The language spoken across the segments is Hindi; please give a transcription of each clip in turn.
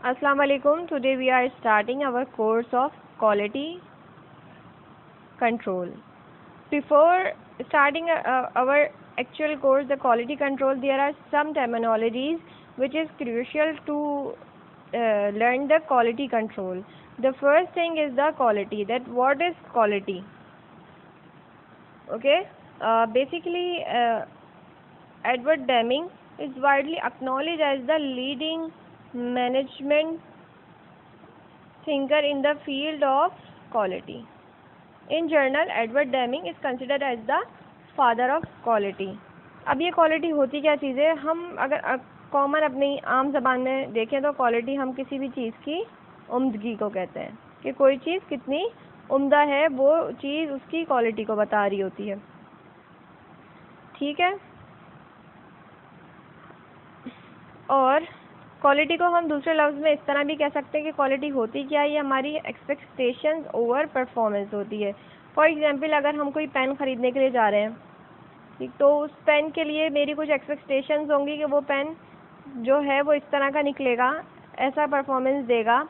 Assalamu alaikum. Today we are starting our course of quality control. Before starting our actual course, the quality control, there are some terminologies which is crucial to learn the quality control. The first thing is the quality. That what is quality? Okay. Basically, Edward Deming is widely acknowledged as the leading management thinker in the field of quality. In journal, Edward Deming is considered as the father of quality. अब ये क्वालिटी होती क्या चीज़ है? हम अगर कॉमन अपनी आम ज़बान में देखें तो क्वालिटी हम किसी भी चीज़ की उम्दगी को कहते हैं कि कोई चीज़ कितनी उम्दा है, वो चीज़ उसकी क्वालिटी को बता रही होती है। ठीक है। और क्वालिटी को हम दूसरे लफ्ज़ में इस तरह भी कह सकते हैं कि क्वालिटी होती क्या है, ये हमारी एक्सपेक्टेशंस ओवर परफॉर्मेंस होती है। फॉर एग्जांपल, अगर हम कोई पेन ख़रीदने के लिए जा रहे हैं, ठीक, तो उस पेन के लिए मेरी कुछ एक्सपेक्टेशंस होंगी कि वो पेन जो है वो इस तरह का निकलेगा, ऐसा परफॉर्मेंस देगा।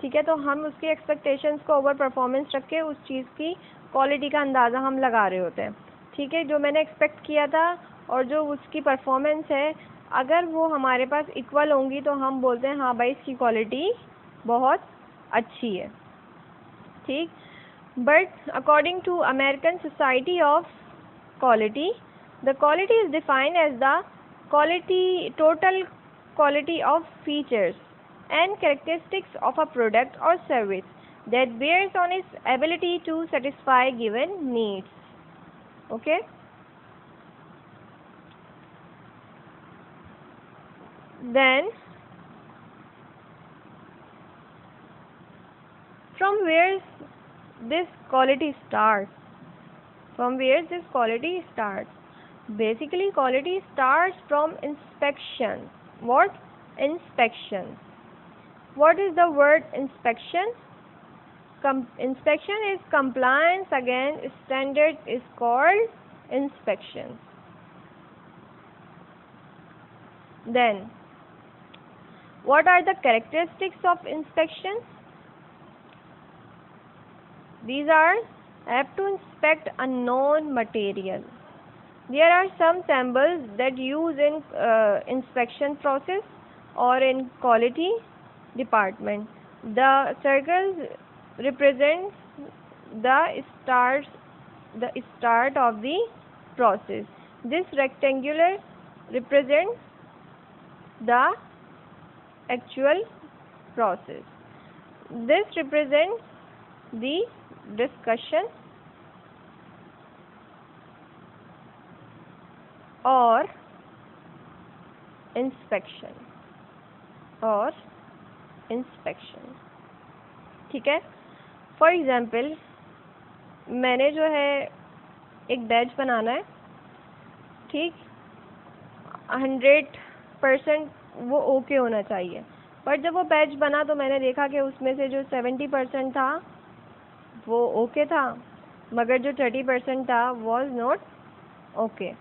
ठीक है, तो हम उसकी एक्सपेक्टेशंस को ओवर परफॉर्मेंस रख के उस चीज़ की क्वालिटी का अंदाज़ा हम लगा रहे होते हैं। ठीक है, जो मैंने एक्सपेक्ट किया था और जो उसकी परफॉर्मेंस है, अगर वो हमारे पास इक्वल होंगी तो हम बोलते हैं हाँ भाई, इसकी क्वालिटी बहुत अच्छी है। ठीक, but according to American society of quality, the quality is defined as the quality total quality of features and characteristics of a product or service that bears on its ability to satisfy given needs. Okay. Then from where this quality starts? From where this quality starts? Basically, quality starts from inspection. What? Inspection. What is the word inspection? Inspection is compliance against standard is called inspection. Then, what are the characteristics of inspection? These are have to inspect a known material. There are some symbols that use in inspection process or in quality department. The circles represents the start of the process. This rectangular represents the actual process. This represents the discussion और इंस्पेक्शन ठीक है। फॉर एग्ज़ाम्पल, मैंने जो है एक बैच बनाना है, ठीक, 100% वो ओके होना चाहिए। पर जब वो बैच बना तो मैंने देखा कि उसमें से जो 70% था वो ओके था, मगर जो 30% था वॉज नॉट ओके।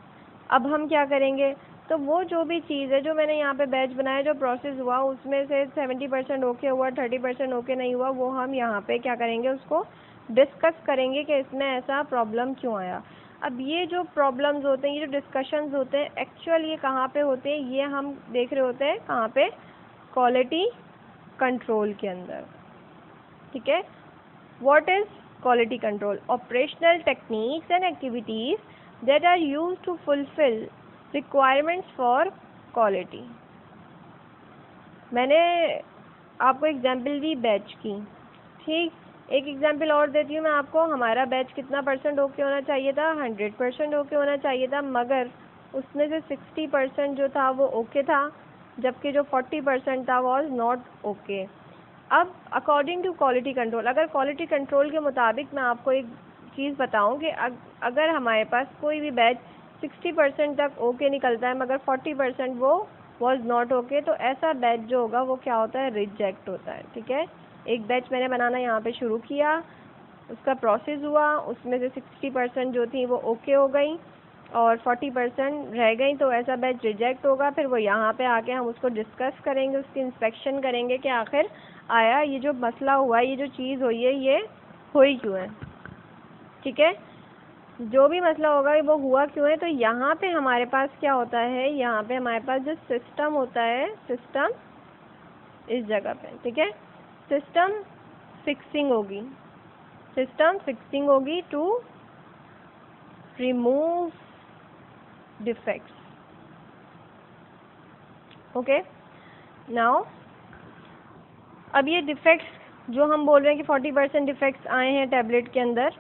अब हम क्या करेंगे? तो वो जो भी चीज़ है जो मैंने यहाँ पे बैच बनाया, जो प्रोसेस हुआ, उसमें से 70% ओके हुआ, 30% ओके नहीं हुआ, वो हम यहाँ पे क्या करेंगे? उसको डिस्कस करेंगे कि इसमें ऐसा प्रॉब्लम क्यों आया। अब ये जो प्रॉब्लम्स होते हैं, ये जो डिस्कशंस होते हैं, एक्चुअल ये कहाँ पे होते हैं? ये हम देख रहे होते हैं कहाँ पे? क्वालिटी कंट्रोल के अंदर। ठीक है। What is quality control? Operational techniques and activities that are used to fulfill requirements for quality. मैंने आपको एग्जाम्पल दी बैच की, ठीक। एक एग्जाम्पल और देती हूँ मैं आपको। हमारा बैच कितना परसेंट ओके होना चाहिए था? 100% ओके होना चाहिए था, मगर उसमें से 60% जो था वो ओके था, जबकि जो 40% था वॉज नॉट ओके। अब अकॉर्डिंग टू क्वालिटी कंट्रोल, अगर क्वालिटी कंट्रोल के मुताबिक मैं आपको एक चीज़ बताऊं कि अगर हमारे पास कोई भी बैच 60% तक ओके निकलता है मगर 40% वो वॉज नॉट ओके, तो ऐसा बैच जो होगा वो क्या होता है? रिजेक्ट होता है। ठीक है। एक बैच मैंने बनाना यहाँ पे शुरू किया, उसका प्रोसेस हुआ, उसमें से 60% जो थी वो ओके हो गई, और 40% रह गई तो ऐसा बैच रिजेक्ट होगा। फिर वो यहाँ पे आके हम उसको डिस्कस करेंगे, उसकी इंस्पेक्शन करेंगे कि आखिर आया ये जो मसला हुआ है, ये जो चीज़ हुई है, ये हुई क्यों है। ठीक है, जो भी मसला होगा वो हुआ क्यों है। तो यहाँ पे हमारे पास क्या होता है, यहाँ पे हमारे पास जो सिस्टम होता है, सिस्टम इस जगह पे, ठीक है, सिस्टम फिक्सिंग होगी, सिस्टम फिक्सिंग होगी to remove defects. Okay, now अब ये डिफेक्ट्स जो हम बोल रहे हैं कि 40% डिफेक्ट्स आए हैं टैबलेट के अंदर,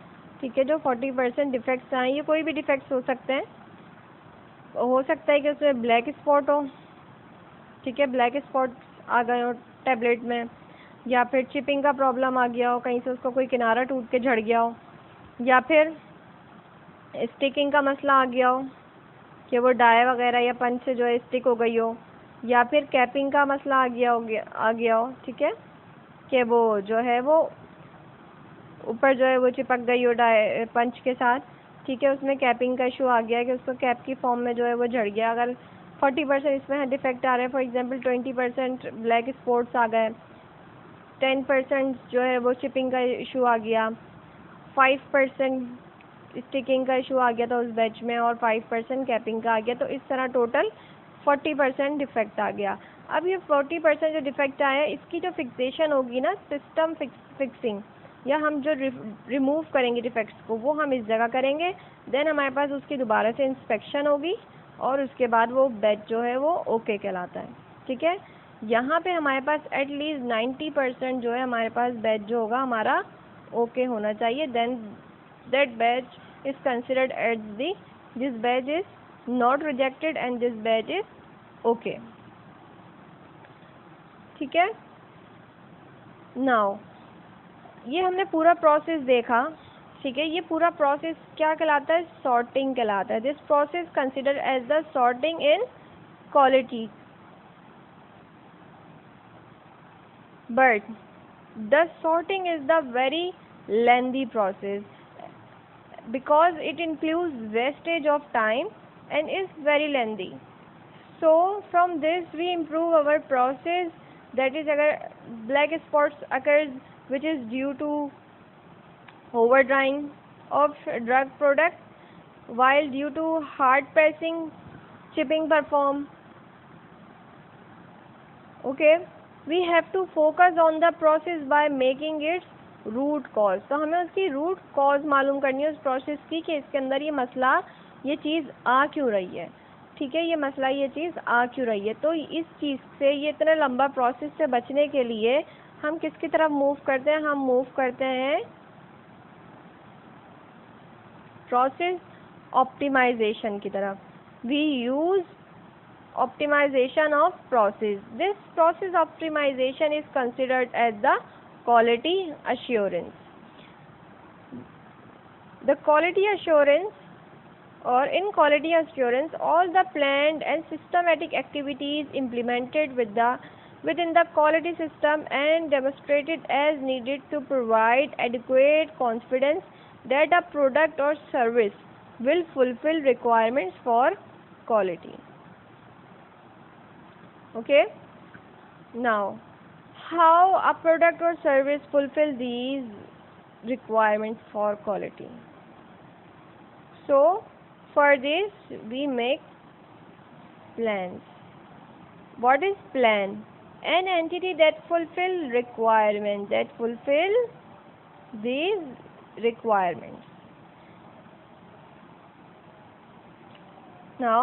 ठीक है, जो 40% डिफेक्ट्स आए, ये कोई भी डिफेक्ट्स हो सकते हैं। हो सकता है कि उसमें ब्लैक स्पॉट हो, ठीक है, ब्लैक स्पॉट आ गए हो टैबलेट में, या फिर चिपिंग का प्रॉब्लम आ गया हो, कहीं से उसका कोई किनारा टूट के झड़ गया हो, या फिर स्टिकिंग का मसला आ गया हो कि वो डाई वगैरह या पंच से जो है स्टिक हो गई हो, या फिर कैपिंग का मसला आ गया हो, ठीक है, कि वो जो है वो ऊपर जो है वो चिपक गई हो डाई पंच के साथ, ठीक है, उसमें कैपिंग का इशू आ गया कि उसको कैप की फॉर्म में जो है वो झड़ गया। अगर 40% इसमें डिफेक्ट आ रहे हैं, फॉर एग्जांपल 20% ब्लैक स्पॉट्स आ गए, 10% जो है वो चिपिंग का इशू आ गया, 5% स्टिकिंग का इशू आ गया था उस बैच में, और 5% कैपिंग का आ गया, तो इस तरह टोटल 40% डिफेक्ट आ गया। अब ये 40% जो डिफेक्ट आया है, इसकी जो फिक्सेशन होगी ना, सिस्टम फिक्सिंग, या हम जो रिमूव करेंगे डिफेक्ट्स को, वो हम इस जगह करेंगे। देन हमारे पास उसकी दोबारा से इंस्पेक्शन होगी, और उसके बाद वो बैच जो है वो ओके कहलाता है। ठीक है, यहाँ पे हमारे पास एटलीस्ट 90% जो है हमारे पास बैच जो होगा हमारा ओके होना चाहिए। Then that batch is considered at the, this batch is not rejected and this batch is okay. ठीक है, नाउ ये हमने पूरा प्रोसेस देखा। ठीक है, ये पूरा प्रोसेस क्या कहलाता है, सॉर्टिंग कहलाता है। This process consider as the sorting in quality, but the sorting is the very lengthy process because it includes wastage of time and is very lengthy. So from this we improve our process, that is agar black spots occurs which is due to over drying of drug product, while due to hard pressing chipping perform. Okay, we have to focus on the process by making its root cause. तो हमें उसकी रूट कॉज मालूम करनी है उस प्रोसेस की कि इसके अंदर ये मसला, ये चीज़ आ क्यों रही है। ठीक है, ये मसला, ये चीज़ आ क्यों रही है। तो इस चीज़ से, ये इतना लंबा प्रोसेस से बचने के लिए हम किसकी तरफ मूव करते हैं, हम मूव करते हैं प्रोसेस ऑप्टिमाइजेशन की तरफ। We use optimization of process. This process optimization is considered as the quality assurance. The quality assurance, or in quality assurance, all the planned and systematic activities implemented within the quality system and demonstrated as needed to provide adequate confidence that a product or service will fulfill requirements for quality. Okay, now how a product or service fulfill these requirements for quality. So for this we make plans. What is plan? An entity that fulfill requirements, that fulfill these requirements. Now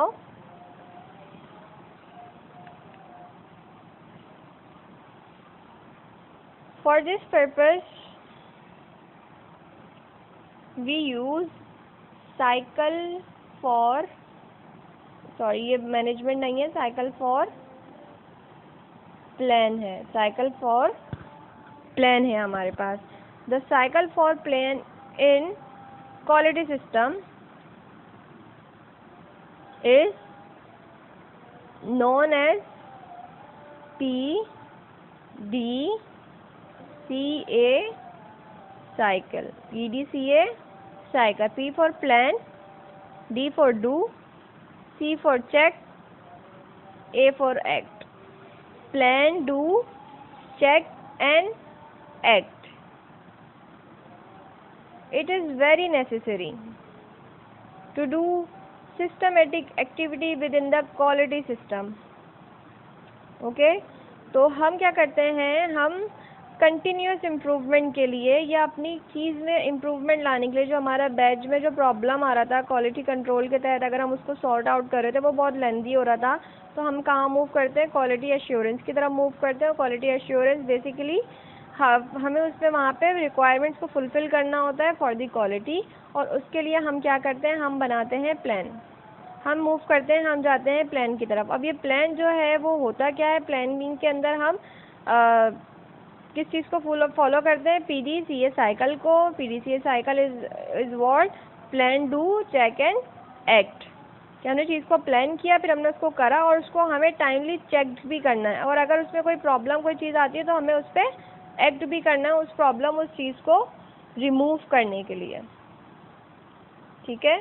for this purpose we use cycle for, sorry ये मैनेजमेंट नहीं है, साइकिल फॉर प्लान है, साइकिल फॉर प्लान है हमारे पास। The cycle for plan in quality system is known as PDCA cycle. PDCA cycle. P for plan, D for do, C for check, A for act. Plan, do, check and act. It is very necessary to do systematic activity within the quality system. Okay तो हम क्या करते हैं, हम कंटिन्यूस इम्प्रूवमेंट के लिए या अपनी चीज़ में इम्प्रूवमेंट लाने के लिए, जो हमारा बैच में जो प्रॉब्लम आ रहा था क्वालिटी कंट्रोल के तहत, अगर हम उसको सॉर्ट आउट कर रहे थे, वो बहुत लेंदी हो रहा था, तो हम कहाँ मूव करते हैं, क्वालिटी एश्योरेंस की तरफ मूव करते हैं। और क्वालिटी एश्योरेंस बेसिकली हमें उसमें वहाँ पे रिक्वायरमेंट्स को फुलफ़िल करना होता है फॉर दी क्वालिटी, और उसके लिए हम क्या करते हैं, हम बनाते हैं प्लान, हम मूव करते हैं, हम जाते हैं प्लान की तरफ। अब ये प्लान जो है वो होता क्या है, प्लानिंग के अंदर हम किस चीज़ को फॉलो करते हैं, PDCA साइकिल को। PDCA cycle is what, plan, do, check and act. कि हमने चीज़ को प्लान किया, फिर हमने उसको करा, और उसको हमें टाइमली चेक भी करना है, और अगर उसमें कोई प्रॉब्लम कोई चीज़ आती है तो हमें उस पर एक्ट भी करना है, उस प्रॉब्लम उस चीज़ को रिमूव करने के लिए। ठीक है,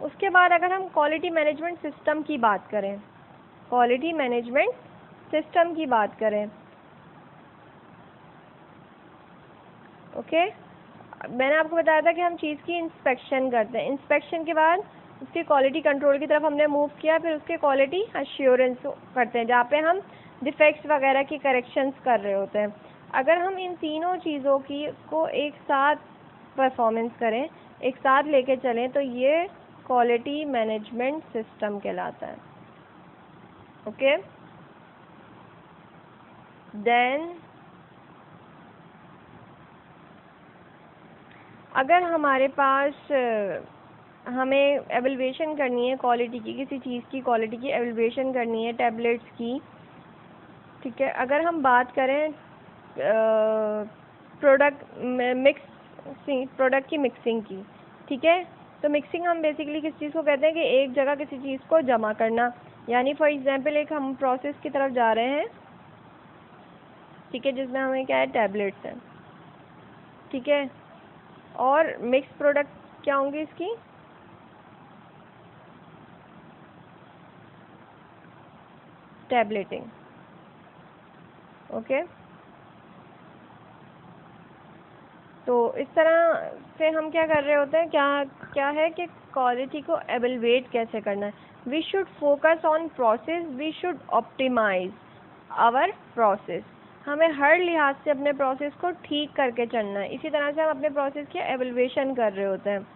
उसके बाद अगर हम क्वालिटी मैनेजमेंट सिस्टम की बात करें, क्वालिटी मैनेजमेंट सिस्टम की बात करें, ओके मैंने आपको बताया था कि हम चीज़ की इंस्पेक्शन करते हैं, इंस्पेक्शन के बाद उसकी क्वालिटी कंट्रोल की तरफ हमने मूव किया, फिर उसके क्वालिटी एश्योरेंस करते हैं, जहाँ पे हम डिफेक्ट्स वगैरह की करेक्शंस कर रहे होते हैं। अगर हम इन तीनों चीज़ों की को एक साथ परफॉर्मेंस करें, एक साथ लेके चलें, तो ये क्वालिटी मैनेजमेंट सिस्टम कहलाता है। ओके देन अगर हमारे पास हमें एवल्यूएशन करनी है क्वालिटी की, किसी चीज़ की क्वालिटी की एवल्यूएशन करनी है टैबलेट्स की, ठीक है, अगर हम बात करें प्रोडक्ट की मिक्सिंग की, ठीक है, तो मिक्सिंग हम बेसिकली किस चीज़ को कहते हैं कि एक जगह किसी चीज़ को जमा करना। यानी फॉर एग्जांपल एक हम प्रोसेस की तरफ जा रहे हैं, ठीक है, जिसमें हमें क्या है, टैबलेट्स हैं, ठीक है, और मिक्स प्रोडक्ट क्या होंगी इसकी, टैबलेटिंग। ओके तो इस तरह से हम क्या कर रहे होते हैं, क्या है कि क्वालिटी को एवेलुएट कैसे करना है। We should focus on process, we should optimize our process. हमें हर लिहाज से अपने प्रोसेस को ठीक करके चलना है। इसी तरह से हम अपने प्रोसेस की एवेलुएशन कर रहे होते हैं।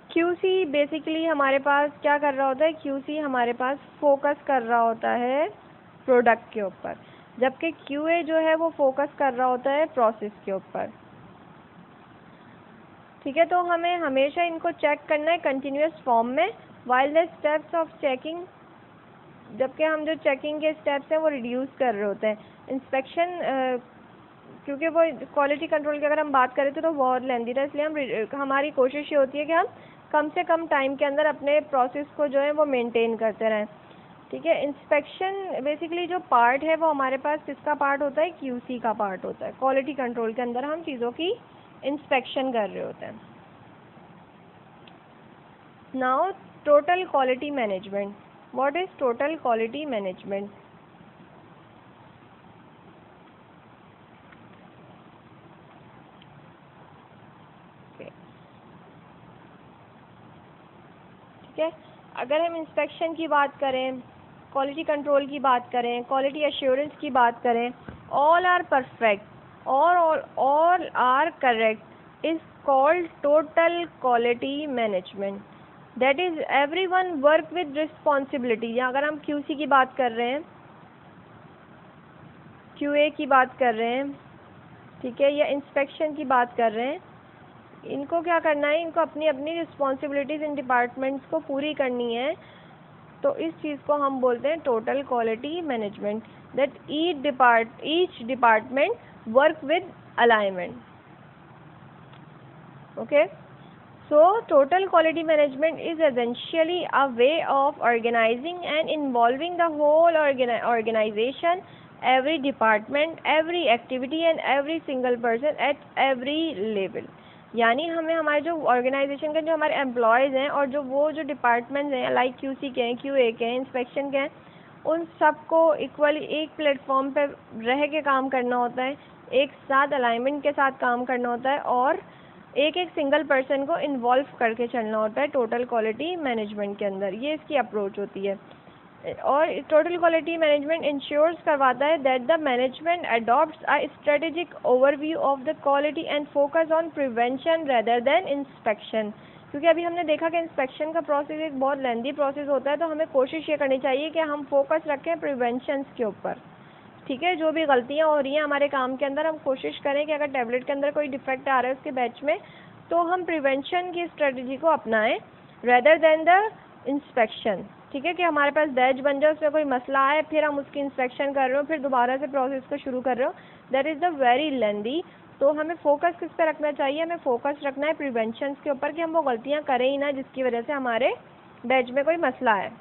QC बेसिकली हमारे पास क्या कर रहा होता है, QC हमारे पास फोकस कर रहा होता है प्रोडक्ट के ऊपर, जबकि QA जो है वो फोकस कर रहा होता है प्रोसेस के ऊपर। ठीक है, तो हमें हमेशा इनको चेक करना है कंटिन्यूस फॉर्म में, while the steps of checking, जबकि हम जो चेकिंग के स्टेप्स हैं वो रिड्यूस कर रहे होते हैं। इंस्पेक्शन क्योंकि वो क्वालिटी कंट्रोल की अगर हम बात करें तो बहुत लेंदी था, इसलिए हमारी कोशिश ये होती है कि हम कम से कम टाइम के अंदर अपने प्रोसेस को जो है वो मेंटेन करते रहें। ठीक है, इंस्पेक्शन बेसिकली जो पार्ट है वो हमारे पास किसका पार्ट होता है, QC का पार्ट होता है। क्वालिटी कंट्रोल के अंदर हम चीज़ों की इंस्पेक्शन कर रहे होते हैं। Now total quality management, what is total quality management? ठीक है, अगर हम इंस्पेक्शन की बात करें, क्वालिटी कंट्रोल की बात करें, क्वालिटी एश्योरेंस की बात करें, ऑल आर परफेक्ट और all are correct is called total quality management. That is everyone work with responsibility. या अगर हम QC की बात कर रहे हैं, QA की बात कर रहे हैं, ठीक है, या इंस्पेक्शन की बात कर रहे हैं, इनको क्या करना है, इनको अपनी अपनी रिस्पॉन्सिबिलिटीज़ इन डिपार्टमेंट्स को पूरी करनी है। तो इस चीज़ को हम बोलते हैं total quality management, that each department work with alignment. Okay, so total quality management is essentially a way of organizing and involving the whole organization, every department, every activity and every single person at every level. यानी हमें हमारे जो ऑर्गेनाइजेशन के जो हमारे एम्प्लॉयज़ हैं और जो डिपार्टमेंट्स हैं लाइक QC के हैं, QA के हैं, इंस्पेक्शन के हैं, उन सबको इक्वली एक प्लेटफॉर्म पे रह के काम करना होता है, एक साथ अलाइनमेंट के साथ काम करना होता है और एक एक सिंगल पर्सन को इन्वॉल्व करके चलना होता है टोटल क्वालिटी मैनेजमेंट के अंदर। ये इसकी अप्रोच होती है। और टोटल क्वालिटी मैनेजमेंट इंश्योर्स करवाता है that the management adopts a strategic overview of the quality and focus on prevention rather than inspection. क्योंकि अभी हमने देखा कि इंस्पेक्शन का प्रोसेस एक बहुत लेंदी प्रोसेस होता है, तो हमें कोशिश ये करनी चाहिए कि हम फोकस रखें प्रिवेंशंस के ऊपर। ठीक है, जो भी गलतियाँ हो रही हैं हमारे काम के अंदर, हम कोशिश करें कि अगर टैबलेट के अंदर कोई डिफेक्ट आ रहा है उसके बैच में, तो हम प्रिवेंशन की स्ट्रेटजी को अपनाएं रेदर देन द इंस्पेक्शन। ठीक है, कि हमारे पास बैच बन जाए, उसमें कोई मसला आए, फिर हम उसकी इंस्पेक्शन कर रहे हो, फिर दोबारा से प्रोसेस को शुरू कर रहे हो, that is the very lengthy. तो हमें फोकस किस पे रखना चाहिए? हमें फोकस रखना है प्रिवेंशन के ऊपर, कि हम वो गलतियाँ करें ही ना जिसकी वजह से हमारे बैच में कोई मसला है।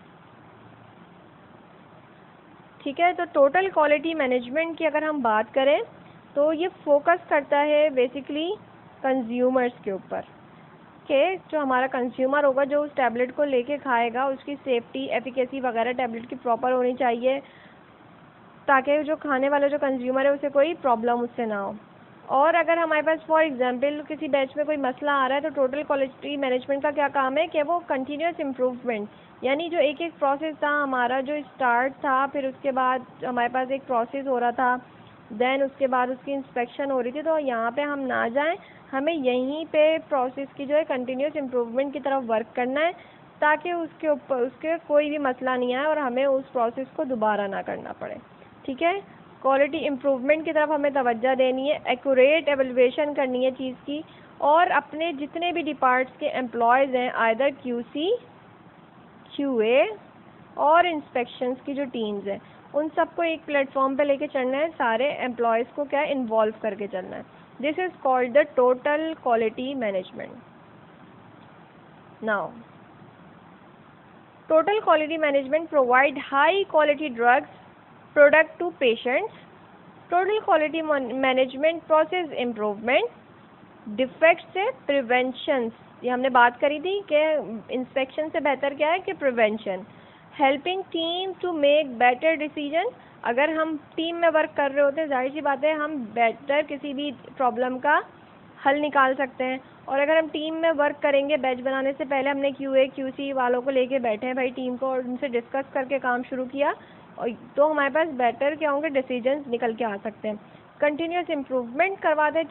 ठीक है, तो टोटल क्वालिटी मैनेजमेंट की अगर हम बात करें तो ये फोकस करता है बेसिकली कंज्यूमर्स के ऊपर, कि जो हमारा कंज्यूमर होगा, जो उस टैबलेट को लेके खाएगा, उसकी सेफ्टी, एफिकेसी वगैरह टैबलेट की प्रॉपर होनी चाहिए, ताकि जो खाने वाला जो कंज्यूमर है उसे कोई प्रॉब्लम उससे ना हो। और अगर हमारे पास फॉर एग्जांपल किसी बैच में कोई मसला आ रहा है, तो टोटल क्वालिटी मैनेजमेंट का क्या काम है कि वो कंटिन्यूस इम्प्रूवमेंट, यानी जो एक एक प्रोसेस था हमारा, जो स्टार्ट था, फिर उसके बाद हमारे पास एक प्रोसेस हो रहा था, देन उसके बाद उसकी इंस्पेक्शन हो रही थी, तो यहाँ पे हम ना जाएं, हमें यहीं पे प्रोसेस की जो है कंटिन्यूस इम्प्रूवमेंट की तरफ वर्क करना है, ताकि उसके ऊपर उसके कोई भी मसला नहीं आए और हमें उस प्रोसेस को दोबारा ना करना पड़े। ठीक है, क्वालिटी इम्प्रूवमेंट की तरफ हमें तवज्जो देनी है, एक्यूरेट एवेल्युएशन करनी है चीज़ की, और अपने जितने भी डिपार्ट्स के एम्प्लॉयज़ हैं, आइदर QC, QA और इंस्पेक्शंस की जो टीम्स हैं, उन सबको एक प्लेटफॉर्म पे लेके चलना है, सारे एम्प्लॉयज़ को क्या इन्वॉल्व करके चलना है। This is called the total quality management. Now total quality management provide high quality drugs product to patients. Total quality management process improvement, defect से प्रिवेंशन, ये हमने बात करी थी कि इंस्पेक्शन से बेहतर क्या है कि prevention. Helping team to make better decision, अगर हम टीम में वर्क कर रहे होते हैं, जाहिर सी बात है हम बेटर किसी भी प्रॉब्लम का हल निकाल सकते हैं। और अगर हम टीम में वर्क करेंगे, बैच बनाने से पहले हमने QA QC वालों को लेके बैठे हैं भाई टीम को, और उनसे डिस्कस करके काम शुरू किया, और तो हमारे पास बेटर क्या होंगे, डिसीजंस निकल के आ सकते हैं। कंटिन्यूस इम्प्रूवमेंट करवाते हैं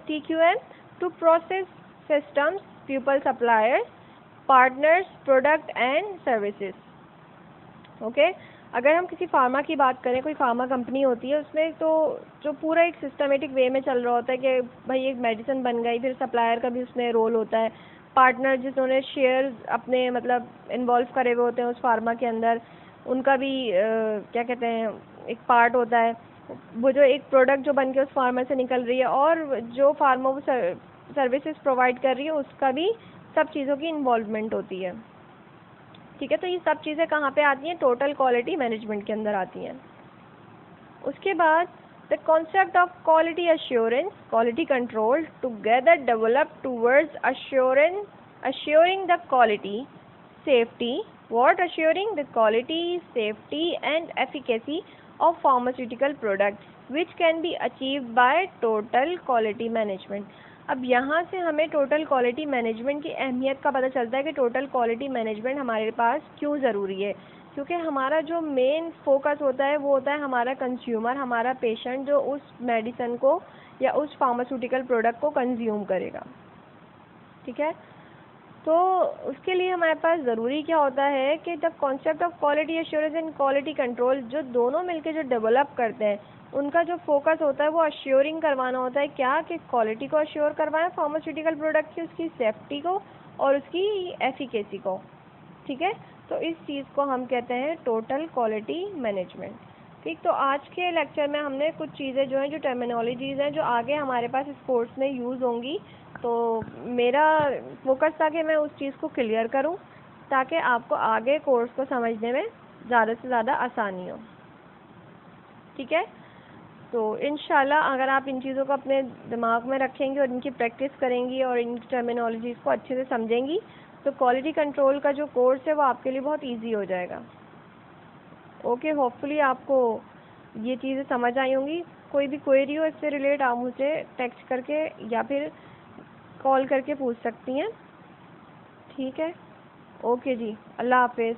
TQM to process systems, people, suppliers, partners, product and services. Okay, अगर हम किसी फार्मा की बात करें, कोई फार्मा कंपनी होती है, उसमें तो जो पूरा एक सिस्टमेटिक वे में चल रहा होता है कि भाई एक मेडिसिन बन गई, फिर सप्लायर का भी उसमें रोल होता है, पार्टनर जिन्होंने शेयर्स अपने मतलब इन्वॉल्व करे हुए होते हैं उस फार्मा के अंदर, उनका भी क्या कहते हैं, एक पार्ट होता है। वो जो एक प्रोडक्ट जो बन के उस फार्मा से निकल रही है, और जो फार्मा वो सर्विसेज प्रोवाइड कर रही है, उसका भी सब चीज़ों की इन्वॉल्वमेंट होती है। ठीक है, तो ये सब चीज़ें कहाँ पे आती हैं? टोटल क्वालिटी मैनेजमेंट के अंदर आती हैं। उसके बाद the concept of quality assurance, quality control together develop towards assuring the quality, safety, what assuring the quality, safety and efficacy of pharmaceutical products which can be achieved by total quality management। अब यहाँ से हमें टोटल क्वालिटी मैनेजमेंट की अहमियत का पता चलता है कि टोटल क्वालिटी मैनेजमेंट हमारे पास क्यों ज़रूरी है। क्योंकि हमारा जो मेन फोकस होता है वो होता है हमारा कंज्यूमर, हमारा पेशेंट, जो उस मेडिसिन को या उस फार्मास्यूटिकल प्रोडक्ट को कंज्यूम करेगा। ठीक है, तो उसके लिए हमारे पास ज़रूरी क्या होता है कि the concept of quality assurance and quality control, जो दोनों मिलके जो डेवलप करते हैं, उनका जो फोकस होता है वो अश्योरिंग करवाना होता है, क्या कि क्वालिटी को अश्योर करवाएं फार्मास्यूटिकल प्रोडक्ट की, उसकी सेफ्टी को और उसकी एफिकेसी को। ठीक है, तो इस चीज़ को हम कहते हैं टोटल क्वालिटी मैनेजमेंट। ठीक, तो आज के लेक्चर में हमने कुछ चीज़ें जो हैं, जो टर्मिनोलॉजीज़ हैं, जो आगे हमारे पास इस कोर्स में यूज़ होंगी, तो मेरा फोकस था कि मैं उस चीज़ को क्लियर करूं, ताकि आपको आगे कोर्स को समझने में ज़्यादा से ज़्यादा आसानी हो। ठीक है, तो इंशाल्लाह अगर आप इन चीज़ों को अपने दिमाग में रखेंगी और इनकी प्रैक्टिस करेंगी और इन टर्मिनोलॉजीज़ को अच्छे से समझेंगी तो क्वालिटी कंट्रोल का जो कोर्स है वो आपके लिए बहुत इजी हो जाएगा। ओके, होपफुली आपको ये चीज़ें समझ आई होंगी। कोई भी क्वेरी हो इससे रिलेट आप मुझे टेक्स्ट करके या फिर कॉल करके पूछ सकती हैं। ठीक है, ओके जी, अल्लाह हाफिज़।